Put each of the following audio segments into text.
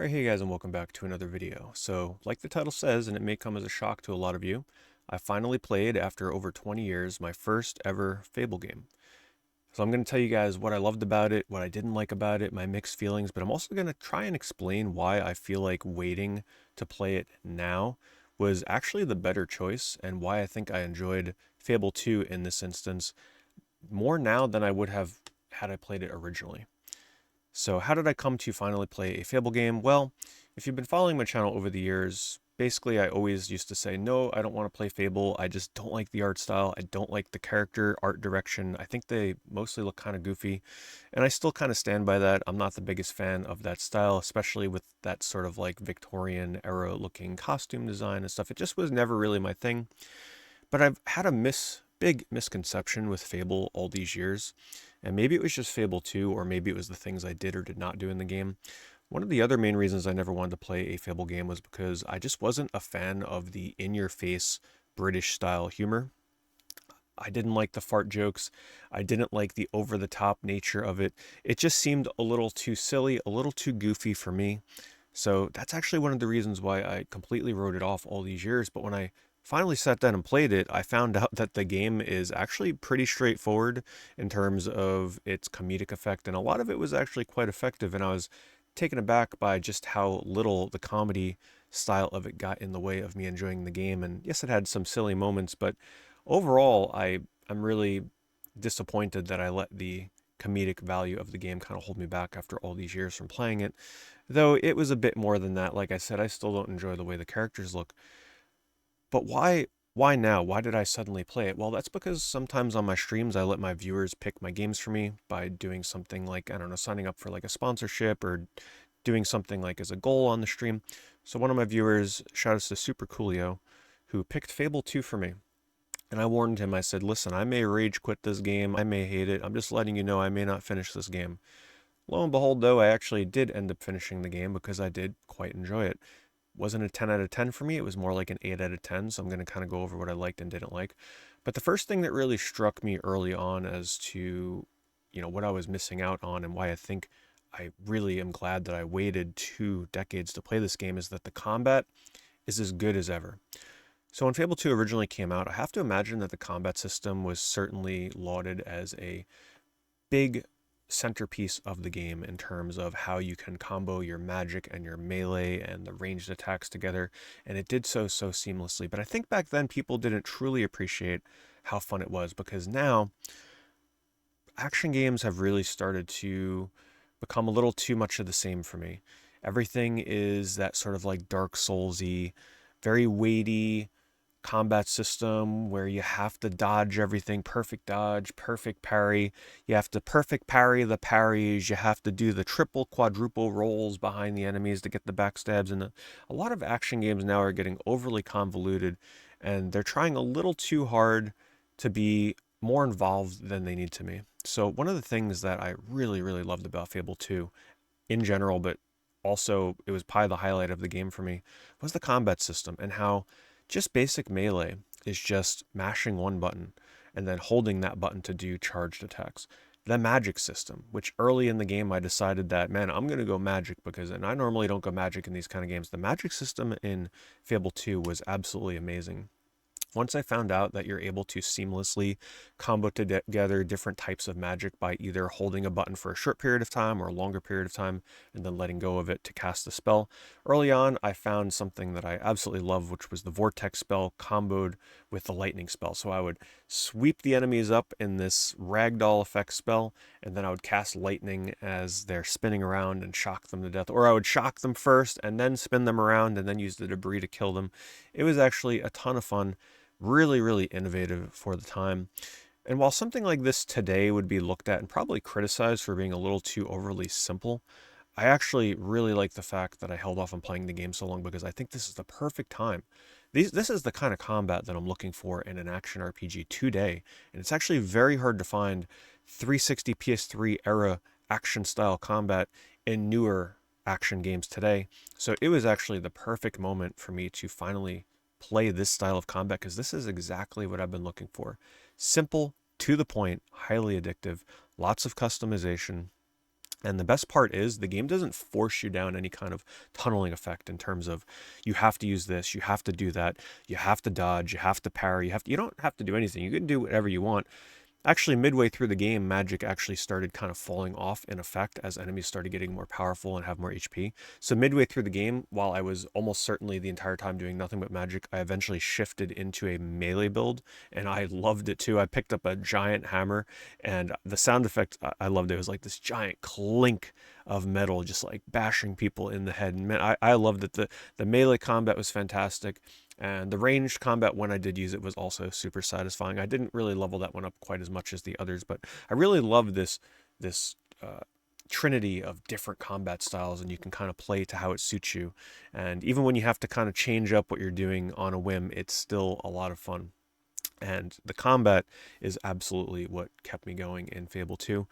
Alright, hey guys, and welcome back to another video. So, like the title says, and it may come as a shock to a lot of you, I finally played, after over 20 years, my first ever Fable game. So I'm going to tell you guys what I loved about it, what I didn't like about it, my mixed feelings, but I'm also going to try and explain why I feel like waiting to play it now was actually the better choice, and why I think I enjoyed Fable 2 in this instance more now than I would have had I played it originally. So how did I come to finally play a Fable game? Well, if you've been following my channel over the years, basically I always used to say, no, I don't want to play Fable. I just don't like the art style. I don't like the character art direction. I think they mostly look kind of goofy. And I still kind of stand by that. I'm not the biggest fan of that style, especially with that sort of like Victorian era looking costume design and stuff. It just was never really my thing. But I've had a big misconception with Fable all these years, and maybe it was just Fable 2, or maybe it was the things I did or did not do in the game. One of the other main reasons I never wanted to play a Fable game was because I just wasn't a fan of the in-your-face British style humor. I didn't like the fart jokes. I didn't like the over-the-top nature of it. It just seemed a little too silly, a little too goofy for me. So that's actually one of the reasons why I completely wrote it off all these years. But when I finally sat down and played it, I found out that the game is actually pretty straightforward in terms of its comedic effect, and a lot of it was actually quite effective. And I was taken aback by just how little the comedy style of it got in the way of me enjoying the game. And yes, it had some silly moments, but overall, I'm really disappointed that I let the comedic value of the game kind of hold me back after all these years from playing it. Though it was a bit more than that. Like I said, I still don't enjoy the way the characters look. But why now? Why did I suddenly play it? Well, that's because sometimes on my streams I let my viewers pick my games for me by doing something like, I don't know, signing up for like a sponsorship, or doing something like as a goal on the stream. So one of my viewers, shout outs to Super Coolio, who picked Fable 2 for me. And I warned him, I said, listen, I may rage quit this game, I may hate it, I'm just letting you know I may not finish this game. Lo and behold, though, I actually did end up finishing the game because I did quite enjoy it. Wasn't a 10 out of 10 for me, it was more like an 8 out of 10, so I'm going to kind of go over what I liked and didn't like. But the first thing that really struck me early on as to, what I was missing out on, and why I think I really am glad that I waited 2 decades to play this game, is that the combat is as good as ever. So when Fable 2 originally came out, I have to imagine that the combat system was certainly lauded as a big centerpiece of the game in terms of how you can combo your magic and your melee and the ranged attacks together, and it did so seamlessly. But I think back then people didn't truly appreciate how fun it was, because now action games have really started to become a little too much of the same for me. Everything is that sort of like Dark Soulsy, very weighty combat system where you have to dodge everything, perfect dodge, perfect parry. You have to perfect parry the parries. You have to do the triple, quadruple rolls behind the enemies to get the backstabs. And a lot of action games now are getting overly convoluted, and they're trying a little too hard to be more involved than they need to be. So one of the things that I really loved about Fable 2 in general, but also it was probably the highlight of the game for me, was the combat system, and how just basic melee is just mashing one button and then holding that button to do charged attacks. The magic system, which early in the game I decided that, man, I'm going to go magic, because, and I normally don't go magic in these kind of games. The magic system in Fable 2 was absolutely amazing. Once I found out that you're able to seamlessly combo together different types of magic by either holding a button for a short period of time or a longer period of time and then letting go of it to cast the spell, early on I found something that I absolutely love, which was the vortex spell comboed with the lightning spell. So I would sweep the enemies up in this ragdoll effect spell, and then I would cast lightning as they're spinning around and shock them to death. Or I would shock them first and then spin them around and then use the debris to kill them. It was actually a ton of fun, really innovative for the time. And while something like this today would be looked at and probably criticized for being a little too overly simple, I actually really like the fact that I held off on playing the game so long, because I think this is the perfect time. This is the kind of combat that I'm looking for in an action RPG today, and it's actually very hard to find 360 PS3 era action style combat in newer action games today. So it was actually the perfect moment for me to finally play this style of combat, because this is exactly what I've been looking for. Simple, to the point, highly addictive, lots of customization, And the best part is the game doesn't force you down any kind of tunneling effect in terms of you have to use this, you have to do that, you have to dodge, you have to parry, you don't have to do anything. You can do whatever you want. Actually, midway through the game, magic actually started kind of falling off in effect as enemies started getting more powerful and have more HP. So midway through the game, while I was almost certainly the entire time doing nothing but magic, I eventually shifted into a melee build, and I loved it too. I picked up a giant hammer, and the sound effect, I loved it. It was like this giant clink of metal just like bashing people in the head. And man, I loved it. The melee combat was fantastic. And the ranged combat, when I did use it, was also super satisfying. I didn't really level that one up quite as much as the others, but I really love this trinity of different combat styles, and you can kind of play to how it suits you. And even when you have to kind of change up what you're doing on a whim, it's still a lot of fun. And the combat is absolutely what kept me going in Fable 2.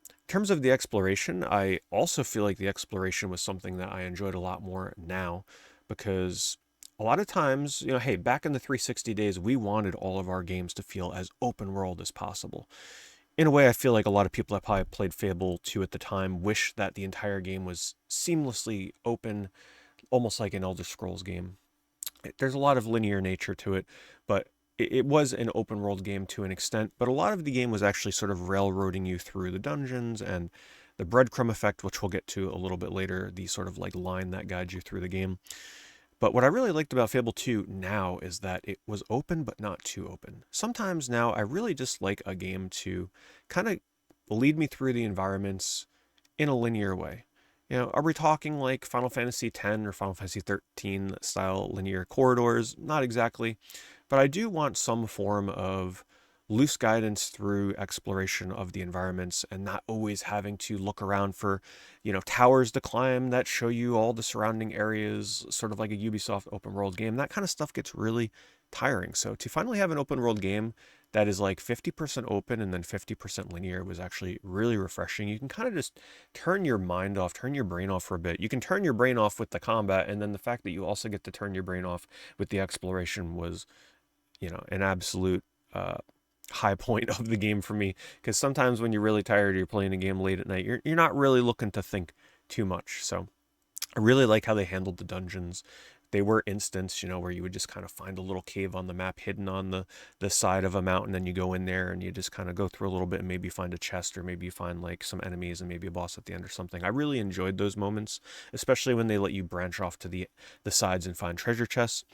In terms of the exploration, I also feel like the exploration was something that I enjoyed a lot more now, because a lot of times, hey, back in the 360 days, we wanted all of our games to feel as open world as possible. In a way, I feel like a lot of people that probably played Fable 2 at the time wish that the entire game was seamlessly open, almost like an Elder Scrolls game. There's a lot of linear nature to it, but it was an open world game to an extent, but a lot of the game was actually sort of railroading you through the dungeons and the breadcrumb effect, which we'll get to a little bit later, the sort of like line that guides you through the game. But what I really liked about Fable 2 now is that it was open but not too open. Sometimes now I really just like a game to kind of lead me through the environments in a linear way. Are we talking like Final Fantasy X or Final Fantasy 13 style linear corridors? Not exactly, but I do want some form of loose guidance through exploration of the environments and not always having to look around for, towers to climb that show you all the surrounding areas, sort of like a Ubisoft open world game. That kind of stuff gets really tiring. So to finally have an open world game that is like 50% open and then 50% linear was actually really refreshing. You can kind of just turn your mind off, turn your brain off for a bit. You can turn your brain off with the combat, and then the fact that you also get to turn your brain off with the exploration was, an absolute high point of the game for me, because sometimes when you're really tired, you're playing a game late at night, you're not really looking to think too much. So I really like how they handled the dungeons. They were instants, where you would just kind of find a little cave on the map hidden on the side of a mountain, and you go in there and you just kind of go through a little bit and maybe find a chest, or maybe you find like some enemies and maybe a boss at the end or something. I really enjoyed those moments, especially when they let you branch off to the sides and find treasure chests.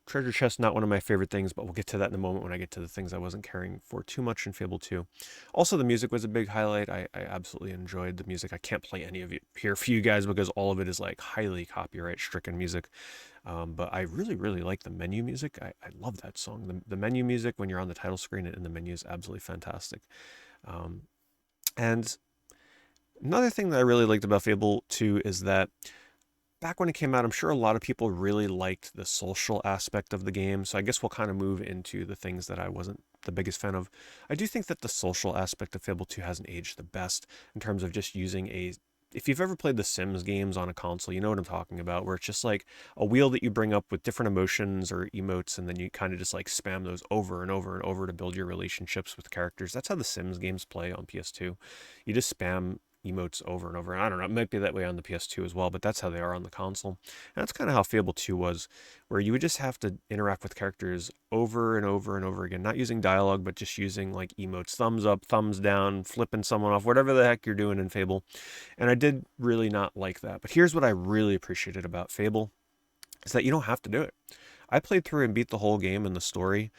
Treasure chest, not one of my favorite things, but we'll get to that in a moment when I get to the things I wasn't caring for too much in Fable 2. Also, the music was a big highlight. I absolutely enjoyed the music. I can't play any of it here for you guys because all of it is like highly copyright-stricken music. But I really, really like the menu music. I love that song. The menu music when you're on the title screen and in the menu is absolutely fantastic. And another thing that I really liked about Fable 2 is that back when it came out, I'm sure a lot of people really liked the social aspect of the game. So I guess we'll kind of move into the things that I wasn't the biggest fan of. I do think that the social aspect of Fable 2 hasn't aged the best in terms of just using if you've ever played the Sims games on a console, you know what I'm talking about, where it's just like a wheel that you bring up with different emotions or emotes, and then you kind of just like spam those over and over and over to build your relationships with characters. That's how the Sims games play on PS2. You just spam emotes over and over. And I don't know, it might be that way on the PS2 as well, but that's how they are on the console. And that's kind of how Fable 2 was, where you would just have to interact with characters over and over and over again, not using dialogue, but just using like emotes, thumbs up, thumbs down, flipping someone off, whatever the heck you're doing in Fable. And I did really not like that. But here's what I really appreciated about Fable is that you don't have to do it. I played through and beat the whole game and the story,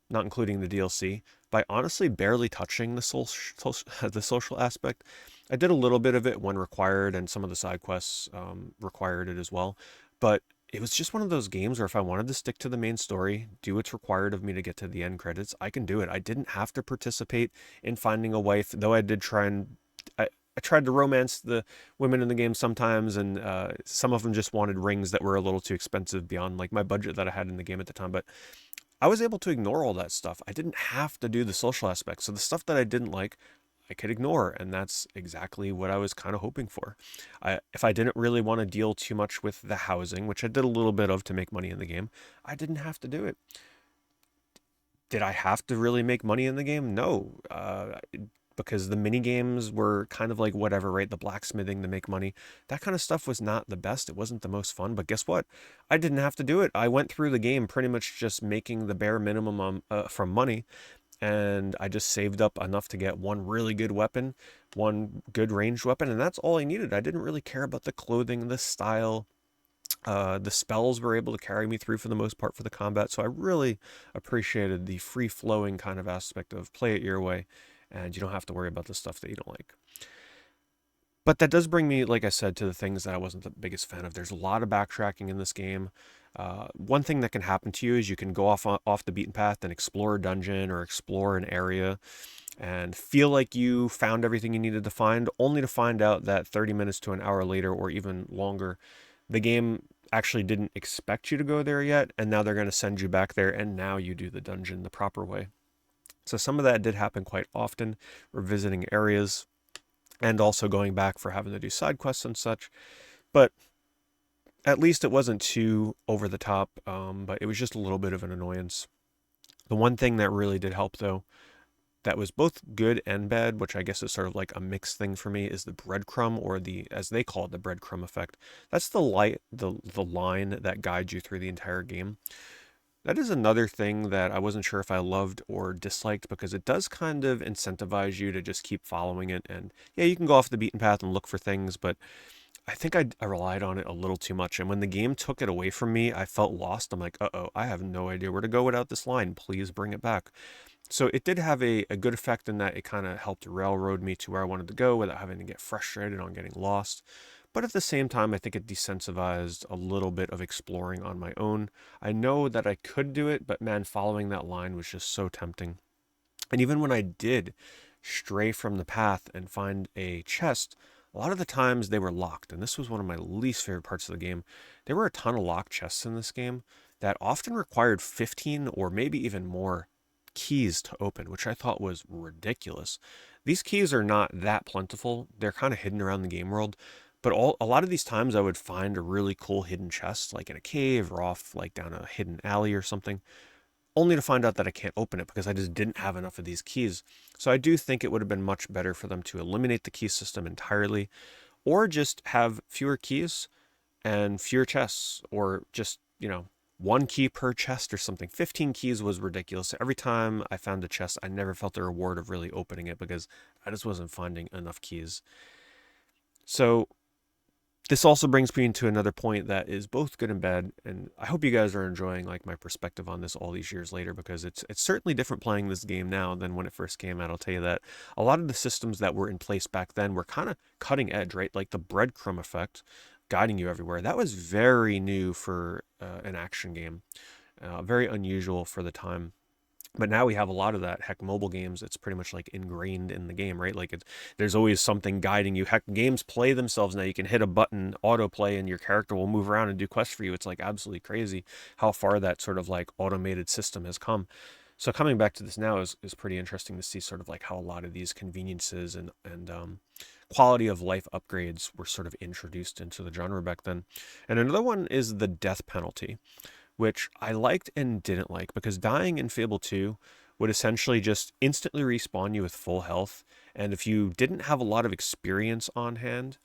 not including the DLC, by honestly barely touching the social aspect. I did a little bit of it when required, and some of the side quests required it as well. But it was just one of those games where if I wanted to stick to the main story, do what's required of me to get to the end credits, I can do it. I didn't have to participate in finding a wife, though I did try and I tried to romance the women in the game sometimes, and some of them just wanted rings that were a little too expensive beyond like my budget that I had in the game at the time. But I was able to ignore all that stuff. I didn't have to do the social aspects. So the stuff that I didn't like, I could ignore. And that's exactly what I was kind of hoping for. If I didn't really want to deal too much with the housing, which I did a little bit of to make money in the game, I didn't have to do it. Did I have to really make money in the game? No. because the mini games were kind of like whatever, right? The blacksmithing to make money. That kind of stuff was not the best. It wasn't the most fun, but guess what? I didn't have to do it. I went through the game pretty much just making the bare minimum from money, and I just saved up enough to get one really good weapon, one good ranged weapon, and that's all I needed. I didn't really care about the clothing, the style. The spells were able to carry me through for the most part for the combat, so I really appreciated the free flowing kind of aspect of play it your way, and you don't have to worry about the stuff that you don't like. But that does bring me, like I said, to the things that I wasn't the biggest fan of. There's a lot of backtracking in this game. One thing that can happen to you is you can go off the beaten path and explore a dungeon or explore an area and feel like you found everything you needed to find, only to find out that 30 minutes to an hour later or even longer, the game actually didn't expect you to go there yet, and now they're going to send you back there, and now you do the dungeon the proper way. So some of that did happen quite often, revisiting areas and also going back for having to do side quests and such. But at least it wasn't too over the top, but it was just a little bit of an annoyance. The one thing that really did help, though, that was both good and bad, which I guess is sort of like a mixed thing for me, is the breadcrumb, or the, as they call it, the breadcrumb effect. That's the line that guides you through the entire game. That is another thing that I wasn't sure if I loved or disliked, because it does kind of incentivize you to just keep following it. And yeah, you can go off the beaten path and look for things, but I think I relied on it a little too much. And when the game took it away from me, I felt lost. I'm like, uh-oh, I have no idea where to go without this line. Please bring it back. So it did have a good effect in that it kind of helped railroad me to where I wanted to go without having to get frustrated on getting lost. But at the same time, I think it desensitized a little bit of exploring on my own. I know that I could do it, but man, following that line was just so tempting. And even when I did stray from the path and find a chest, a lot of the times they were locked. And this was one of my least favorite parts of the game. There were a ton of locked chests in this game that often required 15 or maybe even more keys to open, which I thought was ridiculous. These keys are not that plentiful. They're kind of hidden around the game world, but a lot of these times I would find a really cool hidden chest, like in a cave or off like down a hidden alley or something, only to find out that I can't open it because I just didn't have enough of these keys. So I do think it would have been much better for them to eliminate the key system entirely, or just have fewer keys and fewer chests, or just, one key per chest or something. 15 keys was ridiculous. Every time I found a chest, I never felt the reward of really opening it because I just wasn't finding enough keys. So this also brings me into another point that is both good and bad, and I hope you guys are enjoying like my perspective on this all these years later, because it's certainly different playing this game now than when it first came out. I'll tell you that a lot of the systems that were in place back then were kind of cutting edge, right? Like the breadcrumb effect, guiding you everywhere. That was very new for an action game, very unusual for the time. But now we have a lot of that. Heck, mobile games, it's pretty much like ingrained in the game, right? Like there's always something guiding you. Heck, games play themselves now. You can hit a button, autoplay, and your character will move around and do quests for you. It's like absolutely crazy how far that sort of like automated system has come. So coming back to this now is pretty interesting to see sort of like how a lot of these conveniences and quality of life upgrades were sort of introduced into the genre back then. And another one is the death penalty, which I liked and didn't like, because dying in Fable 2 would essentially just instantly respawn you with full health. And if you didn't have a lot of experience on hand,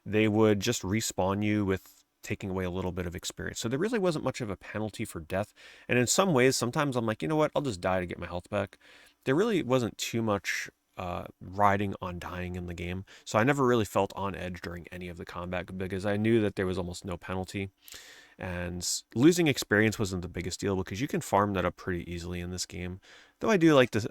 they would just respawn you with taking away a little bit of experience. So there really wasn't much of a penalty for death. And in some ways, sometimes I'm like, you know what, I'll just die to get my health back. There really wasn't too much riding on dying in the game. So I never really felt on edge during any of the combat because I knew that there was almost no penalty. And losing experience wasn't the biggest deal because you can farm that up pretty easily in this game. Though I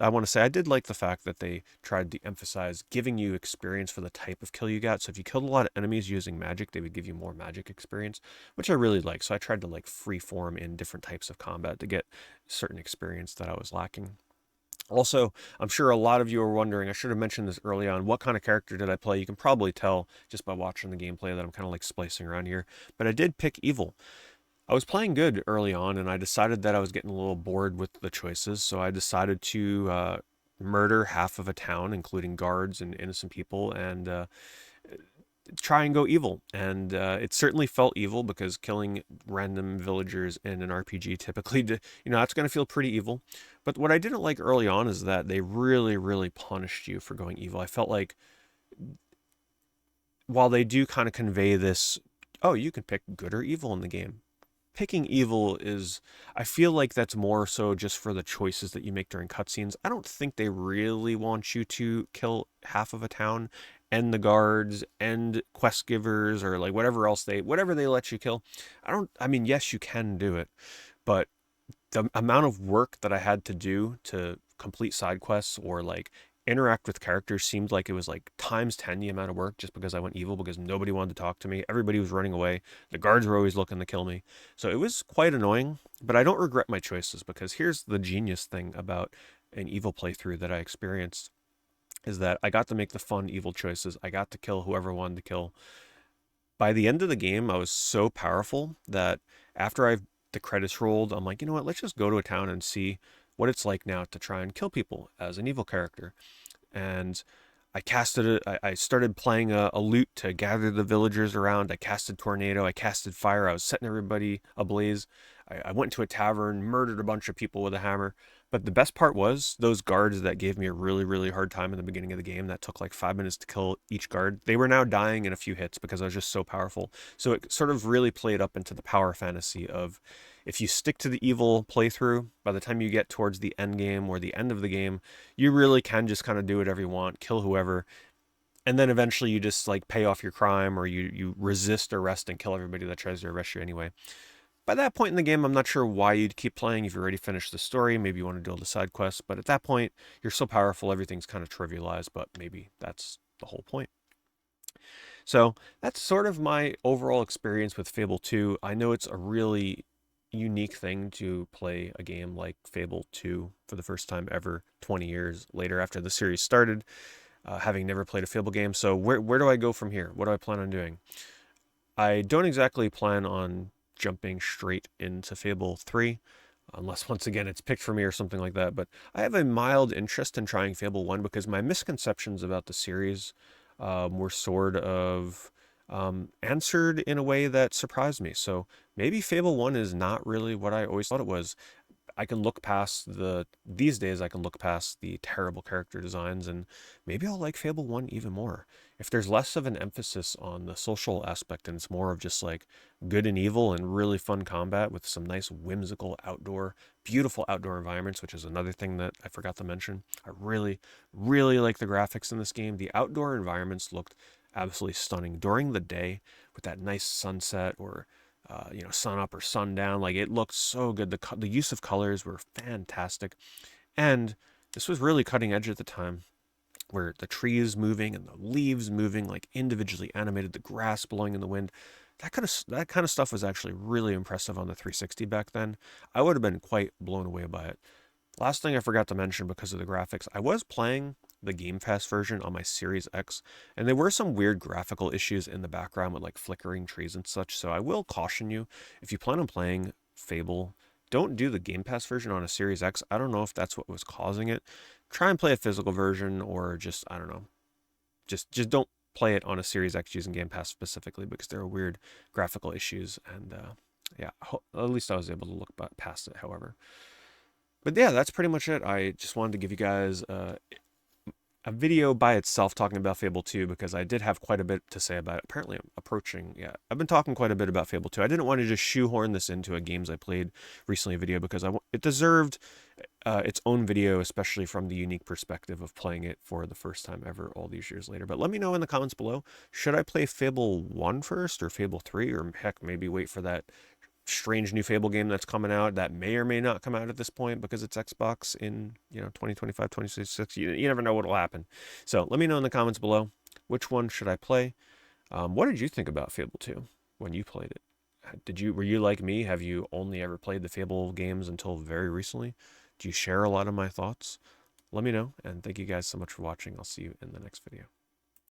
want to say I did like the fact that they tried to emphasize giving you experience for the type of kill you got. So if you killed a lot of enemies using magic, they would give you more magic experience, which I really like. So I tried to like free form in different types of combat to get certain experience that I was lacking. Also, I'm sure a lot of you are wondering, I should have mentioned this early on, what kind of character did I play? You can probably tell just by watching the gameplay that I'm kind of like splicing around here. But I did pick evil. I was playing good early on, and I decided that I was getting a little bored with the choices, so I decided to murder half of a town, including guards and innocent people, and try and go evil. And it certainly felt evil because killing random villagers in an RPG typically, that's going to feel pretty evil. But what I didn't like early on is that they really, really punished you for going evil. I felt like while they do kind of convey this, oh, you can pick good or evil in the game. Picking evil is, I feel like that's more so just for the choices that you make during cutscenes. I don't think they really want you to kill half of a town, and the guards and quest givers, or like whatever they let you kill. I mean, yes, you can do it, but the amount of work that I had to do to complete side quests or like interact with characters seemed like it was like times 10 the amount of work just because I went evil, because nobody wanted to talk to me. Everybody was running away. The guards were always looking to kill me. So it was quite annoying, but I don't regret my choices, because here's the genius thing about an evil playthrough that I experienced is that I got to make the fun evil choices. I got to kill whoever I wanted to kill. By the end of the game, I was so powerful that after the credits rolled, I'm like, you know what? Let's just go to a town and see what it's like now to try and kill people as an evil character. And I casted it. I started playing a lute to gather the villagers around. I casted tornado. I casted fire. I was setting everybody ablaze. I went to a tavern, murdered a bunch of people with a hammer. But the best part was those guards that gave me a really, really hard time in the beginning of the game. That took like 5 minutes to kill each guard. They were now dying in a few hits because I was just so powerful. So it sort of really played up into the power fantasy of, if you stick to the evil playthrough, by the time you get towards the end game or the end of the game, you really can just kind of do whatever you want, kill whoever, and then eventually you just like pay off your crime, or you resist arrest and kill everybody that tries to arrest you anyway. By that point in the game, I'm not sure why you'd keep playing if you already finished the story. Maybe you want to do all the side quests, but at that point, you're so powerful, everything's kind of trivialized, but maybe that's the whole point. So that's sort of my overall experience with Fable 2. I know it's a really unique thing to play a game like Fable 2 for the first time ever 20 years later after the series started, having never played a Fable game. So where do I go from here? What do I plan on doing? I don't exactly plan on jumping straight into Fable 3, unless once again it's picked for me or something like that. But I have a mild interest in trying Fable 1 because my misconceptions about the series were sort of answered in a way that surprised me. So maybe Fable 1 is not really what I always thought it was. I can look past these days I can look past the terrible character designs, and maybe I'll like Fable 1 even more. If there's less of an emphasis on the social aspect and it's more of just like good and evil and really fun combat with some nice whimsical beautiful outdoor environments, which is another thing that I forgot to mention. I really, really like the graphics in this game. The outdoor environments looked absolutely stunning during the day with that nice sunset, or sun up or sundown. Like, it looked so good. The use of colors were fantastic, and this was really cutting edge at the time, where the trees moving and the leaves moving like individually animated, the grass blowing in the wind. That kind of stuff was actually really impressive on the 360 back then. I would have been quite blown away by it. Last thing I forgot to mention because of the graphics, I was playing the Game Pass version on my Series X, and there were some weird graphical issues in the background with like flickering trees and such. So I will caution you, if you plan on playing Fable, don't do the Game Pass version on a Series X. I don't know if that's what was causing it. Try and play a physical version, or just, I don't know, just don't play it on a Series X using Game Pass specifically, because there are weird graphical issues. And yeah, at least I was able to look past it, however. But yeah, that's pretty much it. I just wanted to give you guys a video by itself talking about Fable 2, because I did have quite a bit to say about it. Apparently, I'm approaching, yeah, I've been talking quite a bit about Fable 2. I didn't want to just shoehorn this into a games I played recently video, because it deserved its own video, especially from the unique perspective of playing it for the first time ever all these years later. But let me know in the comments below, should I play Fable 1 first, or Fable 3, or heck, maybe wait for that strange new Fable game that's coming out that may or may not come out at this point because it's Xbox in 2025, 2026. You never know what will happen. So let me know in the comments below, which one should I play? What did you think about Fable 2 when you played it? Were you like me? Have you only ever played the Fable games until very recently? Do you share a lot of my thoughts? Let me know, and thank you guys so much for watching. I'll see you in the next video.